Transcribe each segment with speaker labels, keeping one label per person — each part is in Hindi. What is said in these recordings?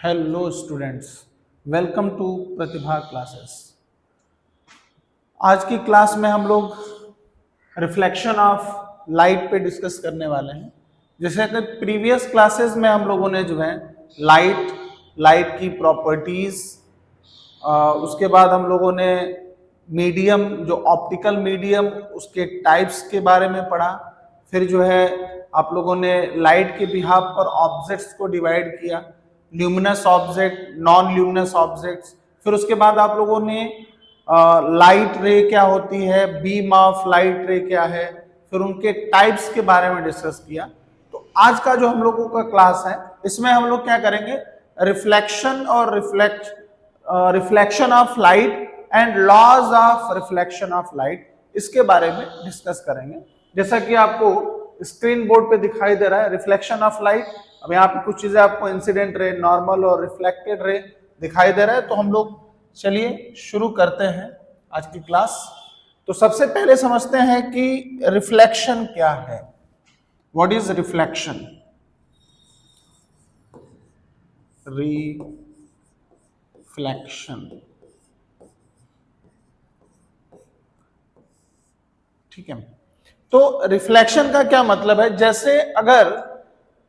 Speaker 1: Hello students, welcome to Pratibha classes. आज की क्लास में हम लोग रिफ्लेक्शन ऑफ लाइट पे डिस्कस करने वाले हैं। जैसे कि प्रीवियस क्लासेस में हम लोगों ने जो है लाइट की प्रॉपर्टीज, उसके बाद हम लोगों ने मीडियम, जो ऑप्टिकल मीडियम, उसके टाइप्स के बारे में पढ़ा। फिर जो है आप लोगों ने लाइट के बिहाफ पर ऑब्जेक्ट्स को डिवाइड किया, luminous object, non luminous objects. फिर उसके बाद आप लोगों ने लाइट रे क्या होती है, बीम ऑफ लाइट रे क्या है, फिर उनके टाइप्स के बारे में डिस्कस किया। तो आज का जो हम लोगों का क्लास है, इसमें हम लोग क्या करेंगे, रिफ्लेक्शन और reflection of light and laws of reflection of light, इसके बारे में डिस्कस करेंगे। जैसा कि आपको स्क्रीन बोर्ड पे दिखाई दे रहा है, रिफ्लेक्शन ऑफ लाइट। अब यहाँ पे कुछ चीजें आपको इंसिडेंट रे, नॉर्मल और रिफ्लेक्टेड रे दिखाई दे रहा है। तो हम लोग चलिए शुरू करते हैं आज की क्लास। तो सबसे पहले समझते हैं कि रिफ्लेक्शन क्या है। What is reflection? रिफ्लेक्शन, ठीक है। तो रिफ्लेक्शन का क्या मतलब है? जैसे अगर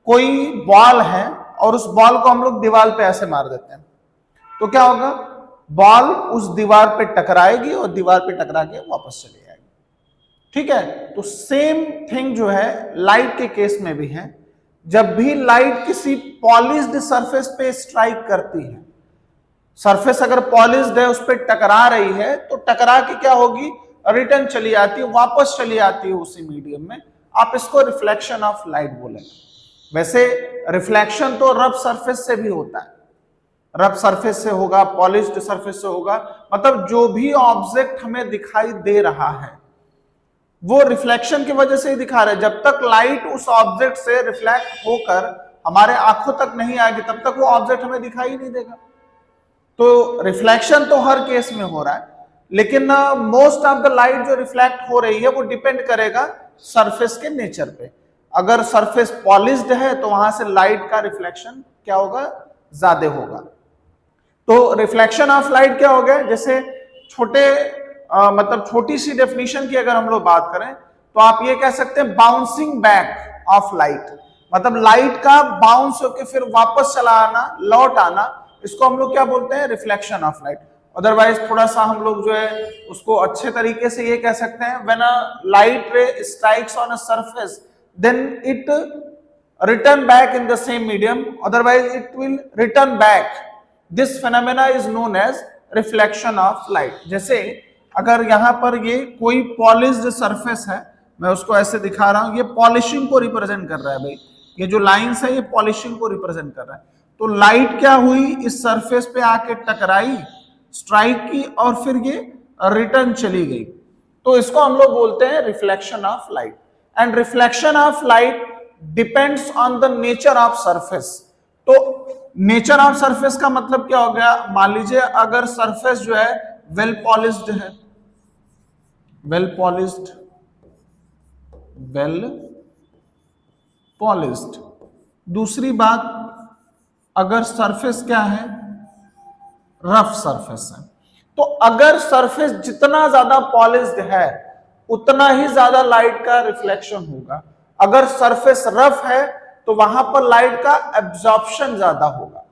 Speaker 1: कोई बॉल है और उस बॉल को हम लोग दीवार पे ऐसे मार देते हैं, तो क्या होगा, बॉल उस दीवार पे टकराएगी और दीवार पे टकरा के वापस चली जाएगी, ठीक है। तो सेम थिंग जो है लाइट के केस में भी है। जब भी लाइट किसी पॉलिश्ड सरफेस पे स्ट्राइक करती है, सरफेस अगर पॉलिश्ड है, उस पर टकरा रही है, तो टकरा के क्या होगी, रिटर्न चली आती है, वापस चली आती है उसी मीडियम में। आप इसको रिफ्लेक्शन ऑफ लाइट बोलेंगे। वैसे रिफ्लेक्शन तो रफ सरफेस से भी होता है, रफ सरफेस से होगा, पॉलिश्ड सरफेस से होगा। मतलब जो भी ऑब्जेक्ट हमें दिखाई दे रहा है वो रिफ्लेक्शन की वजह से ही दिखा रहा है। जब तक लाइट उस ऑब्जेक्ट से रिफ्लेक्ट होकर हमारे आंखों तक नहीं आएगी, तब तक वो ऑब्जेक्ट हमें दिखाई नहीं देगा। तो रिफ्लेक्शन तो हर केस में हो रहा है, लेकिन मोस्ट ऑफ द लाइट जो रिफ्लेक्ट हो रही है वो डिपेंड करेगा सरफेस के नेचर पे। अगर सरफेस पॉलिश्ड है तो वहां से लाइट का रिफ्लेक्शन क्या होगा, ज्यादा होगा। तो रिफ्लेक्शन ऑफ लाइट क्या हो गया, जैसे मतलब छोटी सी डेफिनेशन की अगर हम लोग बात करें तो आप ये कह सकते हैं बाउंसिंग बैक ऑफ लाइट। मतलब लाइट का बाउंस होकर फिर वापस चला आना, लौट आना, इसको हम लोग क्या बोलते हैं, रिफ्लेक्शन ऑफ लाइट। अदरवाइज थोड़ा सा हम लोग जो है उसको अच्छे तरीके से ये कह सकते हैं, when a light ray strikes on a surface then it return back in the same medium, otherwise it will return back. This phenomena is known as reflection of light. जैसे अगर यहां पर ये कोई पॉलिश्ड सरफेस है, मैं उसको ऐसे दिखा रहा हूं, ये पॉलिशिंग को रिप्रेजेंट कर रहा है भाई, ये जो लाइंस है ये पॉलिशिंग को रिप्रेजेंट कर रहा है। तो लाइट क्या हुई, इस सरफेस पे आके टकराई, स्ट्राइक की, और फिर ये रिटर्न चली गई। तो इसको हम लोग बोलते हैं reflection of light. And reflection of light depends on the nature of surface. तो नेचर ऑफ सरफेस का मतलब क्या हो गया, मान लीजिए अगर सरफेस जो है वेल पॉलिश्ड है, वेल पॉलिश्ड, वेल पॉलिश्ड। दूसरी बात, अगर सरफेस क्या है, रफ सरफेस है। तो अगर सरफेस जितना ज्यादा पॉलिश्ड है उतना ही ज्यादा लाइट का रिफ्लेक्शन होगा। अगर सरफेस रफ है तो वहां पर लाइट का एब्जॉर्प्शन ज्यादा होगा।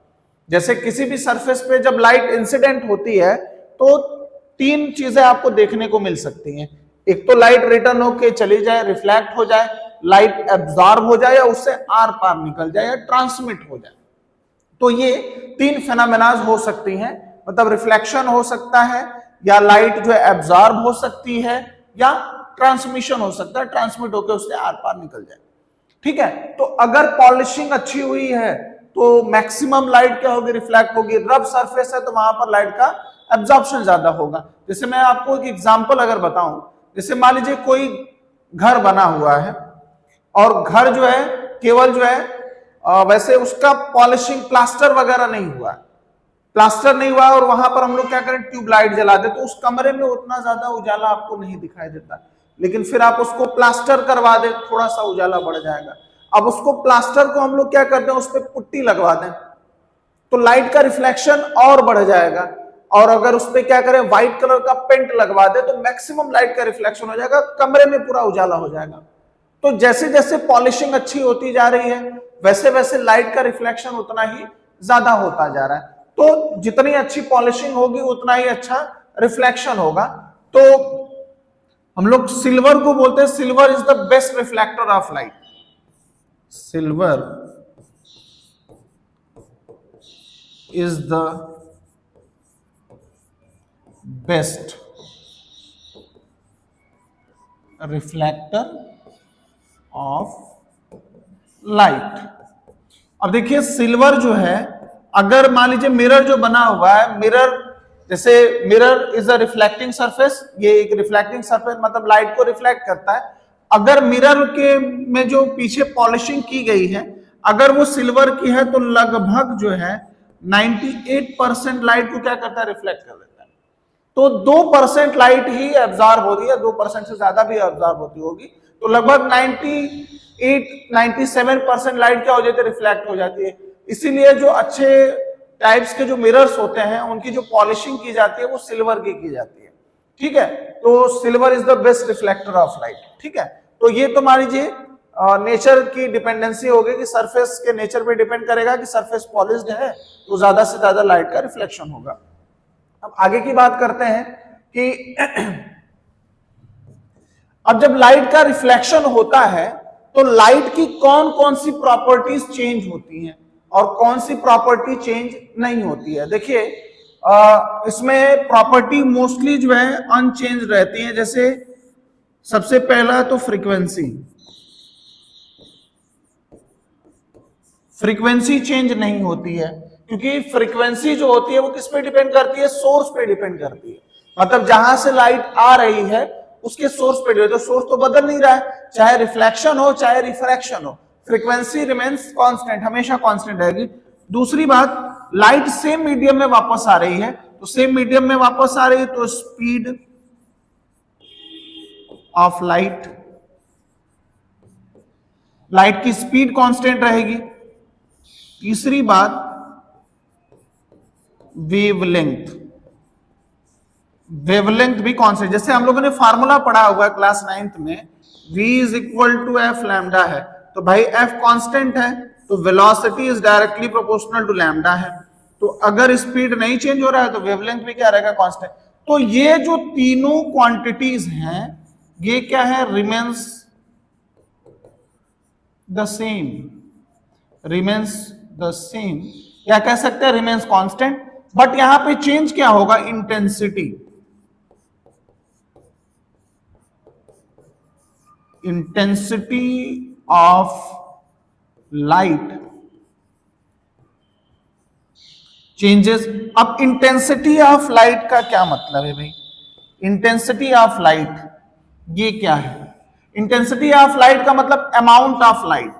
Speaker 1: जैसे किसी भी सरफेस पे जब लाइट इंसिडेंट होती है तो तीन चीजें आपको देखने को मिल सकती हैं। एक तो लाइट रिटर्न होके चली जाए, रिफ्लेक्ट हो जाए, लाइट एब्जॉर्ब हो जाए, या उससे आर पार निकल जाए, या ट्रांसमिट हो जाए। तो ये तीन फेनोमेनाज हो सकती हैं। मतलब रिफ्लेक्शन हो सकता है, या लाइट जो है एब्जॉर्ब हो सकती है, या ट्रांसमिशन हो सकता है, ट्रांसमिट होकर उससे आर पार निकल जाए, ठीक है। तो अगर पॉलिशिंग अच्छी हुई है तो मैक्सिमम लाइट क्या होगी, रिफ्लेक्ट होगी। रफ सरफेस है तो वहां पर लाइट का एब्जॉर्प्शन ज्यादा होगा। जैसे मैं आपको एक एग्जांपल अगर बताऊं, जैसे मान लीजिए कोई घर बना हुआ है और घर जो है केवल जो है वैसे उसका पॉलिशिंग, प्लास्टर वगैरह नहीं हुआ, प्लास्टर नहीं हुआ, और वहां पर हम लोग क्या करें, ट्यूबलाइट जला दे, तो उस कमरे में उतना ज्यादा उजाला आपको नहीं दिखाई देता। लेकिन फिर आप उसको प्लास्टर करवा दें, थोड़ा सा उजाला बढ़ जाएगा। अब उसको प्लास्टर को हम लोग क्या करते हैं, उस पर पुट्टी लगवा दें, तो लाइट का रिफ्लेक्शन और बढ़ जाएगा। और अगर उस पर क्या करें, व्हाइट कलर का पेंट लगवा दे तो मैक्सिमम लाइट का रिफ्लेक्शन हो जाएगा, कमरे में पूरा उजाला हो जाएगा। तो जैसे जैसे पॉलिशिंग अच्छी होती जा रही है वैसे वैसे लाइट का रिफ्लेक्शन उतना ही ज्यादा होता जा रहा है। तो जितनी अच्छी पॉलिशिंग होगी उतना ही अच्छा रिफ्लेक्शन होगा। तो हम लोग सिल्वर को बोलते हैं silver is the best reflector of light. Silver is the best reflector of light. अब देखिए सिल्वर जो है, अगर मान लीजिए मिरर जो बना हुआ है, मिरर जैसे mirror is a reflecting surface, ये एक रिफ्लेक्टिंग सरफेस मतलब लाइट को रिफ्लेक्ट करता है। अगर मिरर के में जो पीछे पॉलिशिंग की गई है अगर वो सिल्वर की है तो लगभग जो है 98% लाइट को क्या करता है, रिफ्लेक्ट कर देता है। तो 2% लाइट ही एब्जॉर्ब होती है, 2% से ज्यादा भी एब्जॉर्ब होती होगी, तो लगभग 97% लाइट क्या हो जाती है, रिफ्लेक्ट हो जाती है। इसीलिए जो अच्छे टाइप्स के जो मिरर्स होते हैं उनकी जो पॉलिशिंग की जाती है वो सिल्वर की जाती है। ठीक है, तो silver is the best reflector of light. ठीक है, तो ये तो मान लीजिए नेचर की डिपेंडेंसी होगी कि सरफेस के नेचर पे डिपेंड करेगा कि सरफेस पॉलिश्ड है तो ज्यादा से ज्यादा लाइट का रिफ्लेक्शन होगा। अब आगे की बात करते हैं कि अब जब लाइट का रिफ्लेक्शन होता है तो लाइट की कौन कौन सी प्रॉपर्टीज चेंज होती हैं और कौन सी प्रॉपर्टी चेंज नहीं होती है। देखिए इसमें प्रॉपर्टी मोस्टली जो है अनचेंज रहती है। जैसे सबसे पहला तो फ्रीक्वेंसी चेंज नहीं होती है, क्योंकि फ्रीक्वेंसी जो होती है वो किस पे डिपेंड करती है, सोर्स पे डिपेंड करती है। मतलब जहां से लाइट आ रही है उसके सोर्स पे डिपेंड, तो सोर्स तो बदल नहीं रहा है, चाहे रिफ्लेक्शन हो चाहे रिफ्रैक्शन हो, फ्रीक्वेंसी रिमेन्स कांस्टेंट, हमेशा कांस्टेंट रहेगी। दूसरी बात, लाइट सेम मीडियम में वापस आ रही है, तो सेम मीडियम में वापस आ रही है तो स्पीड ऑफ लाइट की स्पीड कांस्टेंट रहेगी। तीसरी बात, वेवलेंथ भी कांस्टेंट। जैसे हम लोगों ने फार्मूला पढ़ा हुआ है क्लास 9th में, v is equal to F lambda है, तो भाई f कांस्टेंट है तो velocity is directly proportional to lambda है। तो अगर स्पीड नहीं चेंज हो रहा है तो वेवलेंथ भी क्या रहेगा, कांस्टेंट। तो ये जो तीनों क्वांटिटीज हैं ये क्या है, रिमेन्स द सेम, क्या कह सकते हैं, रिमेन्स कांस्टेंट। बट यहां पे चेंज क्या होगा, इंटेंसिटी ऑफ लाइट चेंजेस। अब इंटेंसिटी ऑफ लाइट का क्या मतलब है भाई, इंटेंसिटी ऑफ लाइट ये क्या है, इंटेंसिटी ऑफ लाइट का मतलब अमाउंट ऑफ लाइट,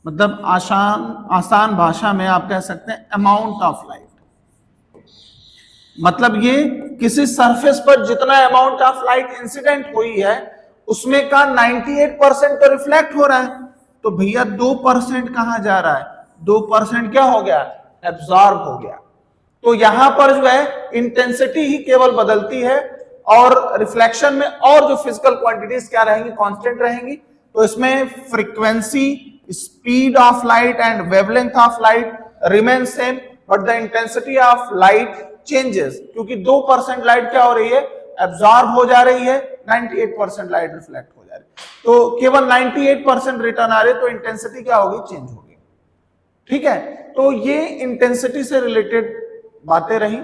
Speaker 1: मतलब आसान भाषा में आप कह सकते हैं अमाउंट ऑफ लाइट। मतलब ये किसी सरफेस पर जितना अमाउंट ऑफ लाइट इंसिडेंट हुई है उसमें का 98% तो रिफ्लेक्ट हो रहा है, तो भैया 2% कहां जा रहा है, 2% क्या हो गया, एब्जॉर्ब हो गया। तो यहां पर जो है इंटेंसिटी ही केवल बदलती है और रिफ्लेक्शन में और जो फिजिकल क्वांटिटीज क्या रहेंगी, कांस्टेंट रहेंगी। तो इसमें frequency, speed of light and wavelength of light remain same, but the intensity of light changes, क्योंकि 2% लाइट क्या हो रही है, एब्जॉर्ब हो जा रही है, 98% लाइट रिफ्लेक्ट हो जा रही है। तो केवल 98% रिटर्न आ रहे, तो इंटेंसिटी क्या होगी, चेंज होगी। ठीक है, तो ये इंटेंसिटी से रिलेटेड बातें रही,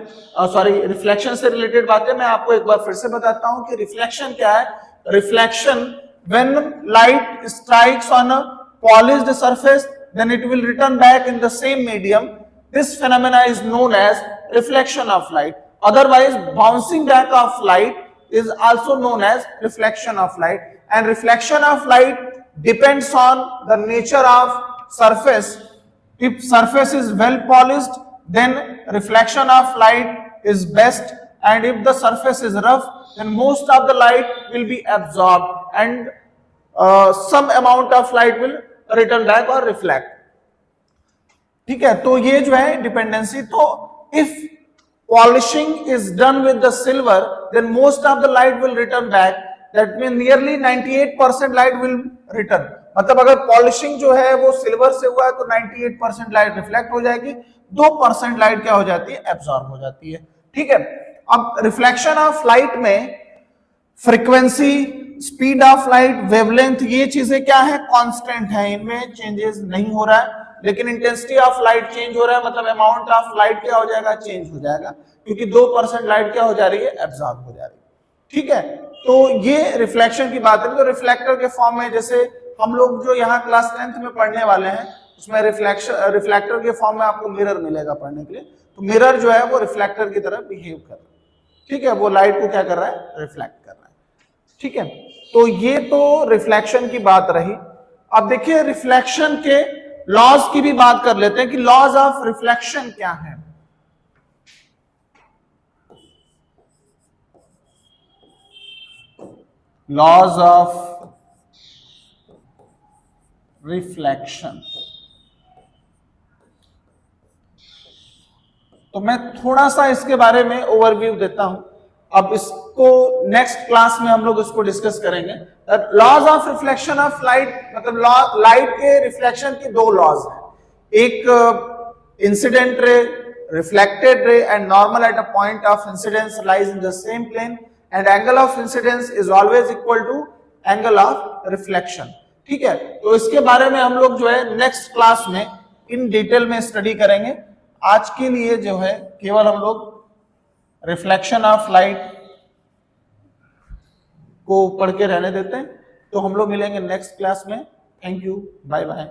Speaker 1: सॉरी रिफ्लेक्शन से रिलेटेड बातें। मैं आपको एक बार फिर से बताता हूं कि रिफ्लेक्शन क्या है। Reflection, when light strikes on a polished surface then it will return back in the same medium, this phenomena is known as reflection of light. Otherwise bouncing back of light is also known as reflection of light, and reflection of light depends on the nature of surface. If surface is well polished then reflection of light is best, and if the surface is rough then most of the light will be absorbed and some amount of light will return back or reflect. ठीक है, तो ये जो है डिपेंडेंसी। तो if polishing is done with the silver then most of the light will return back, that mean nearly 98% light will return. मतलब अगर पॉलिशिंग जो है वो सिल्वर से हुआ है तो 98% लाइट रिफ्लेक्ट हो जाएगी, 2% लाइट क्या हो जाती है, एब्जॉर्ब हो जाती है। ठीक है, अब रिफ्लेक्शन ऑफ लाइट में frequency, speed of light, wavelength, ये चीजें क्या है, कांस्टेंट है, इनमें चेंजेस नहीं हो रहा है। लेकिन इंटेंसिटी ऑफ लाइट चेंज हो रहा है, मतलब अमाउंट ऑफ लाइट क्या हो जाएगा, चेंज हो जाएगा, क्योंकि 2% लाइट क्या हो जा रही है, एब्जॉर्ब हो जा रही है। ठीक है, तो ये रिफ्लेक्शन की बात है। तो रिफ्लेक्टर के फॉर्म में, जैसे हम लोग जो यहाँ क्लास 10th में पढ़ने वाले हैं, उसमें रिफ्लेक्टर के फॉर्म में आपको मिरर मिलेगा पढ़ने के लिए। तो मिरर जो है वो रिफ्लेक्टर की तरह बिहेव कर रहा है। ठीक है, वो लाइट को क्या कर रहा है, रिफ्लेक्ट कर रहा है। ठीक है, तो ये तो रिफ्लेक्शन की बात रही। अब देखिए रिफ्लेक्शन के लॉज की भी बात कर लेते हैं कि लॉज ऑफ रिफ्लेक्शन क्या है। लॉज ऑफ रिफ्लेक्शन, तो मैं थोड़ा सा इसके बारे में ओवरव्यू देता हूं। अब इसको नेक्स्ट क्लास में हम लोग इसको डिस्कस करेंगे। Laws of reflection of light, मतलब लाइट के रिफ्लेक्शन के दो लॉज हैं, एक incident ray, reflected ray, and normal at a point of incidence lies in the same plane, and angle of incidence is always equal to angle of reflection. ठीक है, तो इसके बारे में हम लोग जो है नेक्स्ट क्लास में इन डिटेल में स्टडी करेंगे। आज के लिए जो है केवल हम लोग रिफ्लेक्शन ऑफ लाइट को पढ़ के रहने देते हैं। तो हम लोग मिलेंगे नेक्स्ट क्लास में। Thank you, bye bye.